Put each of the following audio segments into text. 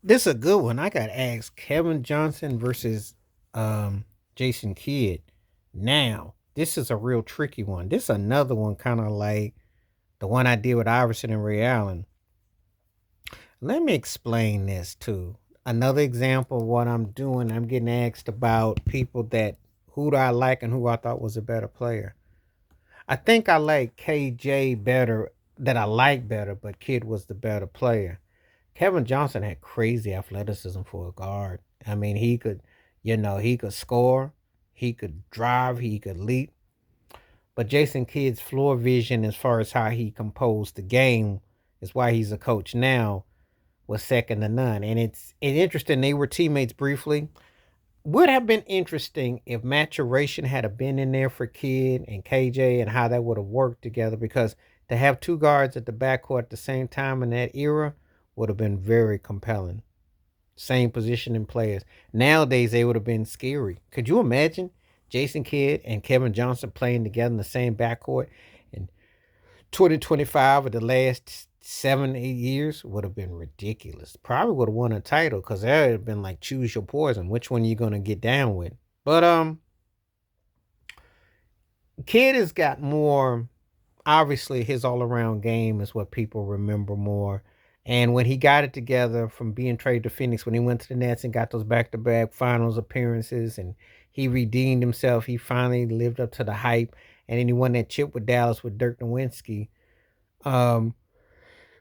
This is a good one. I got asked Kevin Johnson versus um, Jason Kidd. Now, this is a real tricky one. This is another one kind of like the one I did with Iverson and Ray Allen. Let me explain this too. Another example of what I'm doing, I'm getting asked about people that who do I like and who I thought was a better player. I think I like KJ better, that I like better, but Kidd was the better player. Kevin Johnson had crazy athleticism for a guard. I mean, he could score, he could drive, he could leap. But Jason Kidd's floor vision, as far as how he composed the game, is why he's a coach now, was second to none. And it's interesting. They were teammates briefly. Would have been interesting if maturation had a been in there for Kidd and KJ and how that would have worked together, because to have two guards at the backcourt at the same time in that era would have been very compelling. Same position and players. Nowadays they would have been scary. Could you imagine Jason Kidd and Kevin Johnson playing together in the same backcourt in 2025 or the last 7, 8 years? Would have been ridiculous. Probably would have won a title because that would have been like choose your poison. Which one are you gonna get down with? But Kidd has got more. Obviously, his all around game is what people remember more. And when he got it together from being traded to Phoenix, when he went to the Nets and got those back to back finals appearances and he redeemed himself, he finally lived up to the hype. And then he won that chip with Dallas with Dirk Nowitzki. Um,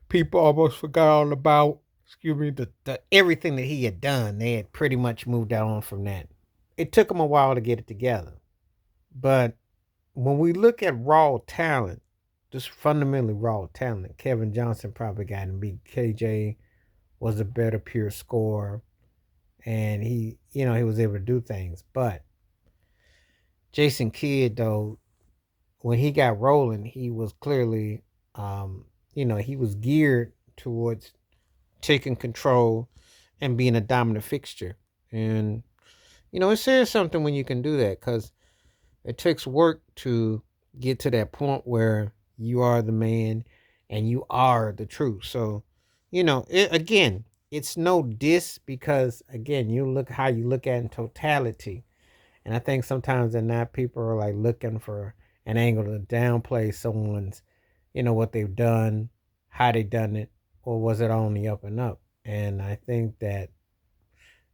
People almost forgot all about, excuse me, the everything that he had done. They had pretty much moved on from that. It took him a while to get it together. But when we look at raw talent, just fundamentally raw talent, Kevin Johnson probably got him beat. KJ was a better pure scorer, and he was able to do things. But Jason Kidd, though, when he got rolling, he was clearly, he was geared towards taking control and being a dominant fixture. And it says something when you can do that, because it takes work to get to that point where you are the man and you are the truth. So, again, it's no diss, because again, you look how you look at it in totality. And I think sometimes in that people are like looking for an angle to downplay someone's, what they've done, how they done it, or was it on the up and up? And I think that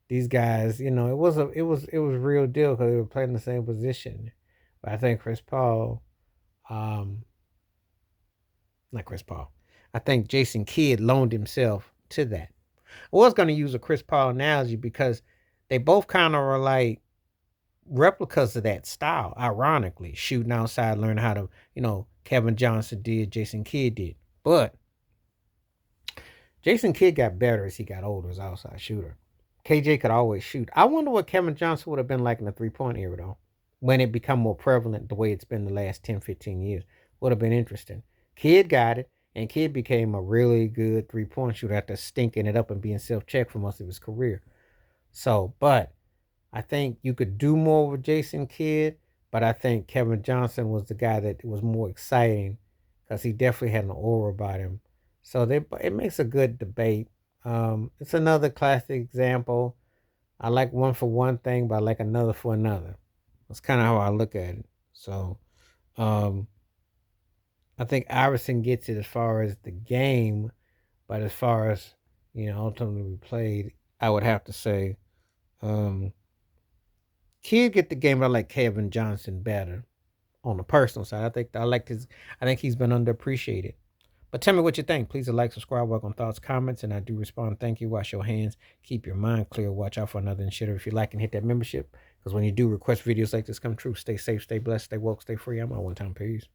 these guys, it was real deal because they were playing the same position. But I think Chris Paul, um, not Chris Paul, I think Jason Kidd loaned himself to that. I was going to use a Chris Paul analogy because they both kind of are like replicas of that style, ironically, shooting outside, learning how to, Kevin Johnson did, Jason Kidd did. But Jason Kidd got better as he got older as outside shooter. KJ could always shoot. I wonder what Kevin Johnson would have been like in the 3 point era, though, when it become more prevalent the way it's been the last 10, 15 years. Would have been interesting. Kidd got it, and Kidd became a really good 3 point shooter after stinking it up and being self checked for most of his career. So, but I think you could do more with Jason Kidd, but I think Kevin Johnson was the guy that was more exciting because he definitely had an aura about him. So it makes a good debate. It's another classic example. I like one for one thing, but I like another for another. That's kind of how I look at it. So um, I think Iverson gets it as far as the game, but as far as ultimately played, I would have to say um, Kidd get the game. But I like Kevin Johnson better on the personal side. I think he's been underappreciated. But tell me what you think. Please like, subscribe, work on thoughts, comments, and I do respond. Thank you. Wash your hands. Keep your mind clear. Watch out for another shitter. If you like, and hit that membership, because when you do request videos like this come true, stay safe, stay blessed, stay woke, stay free. I'm out one time. Peace.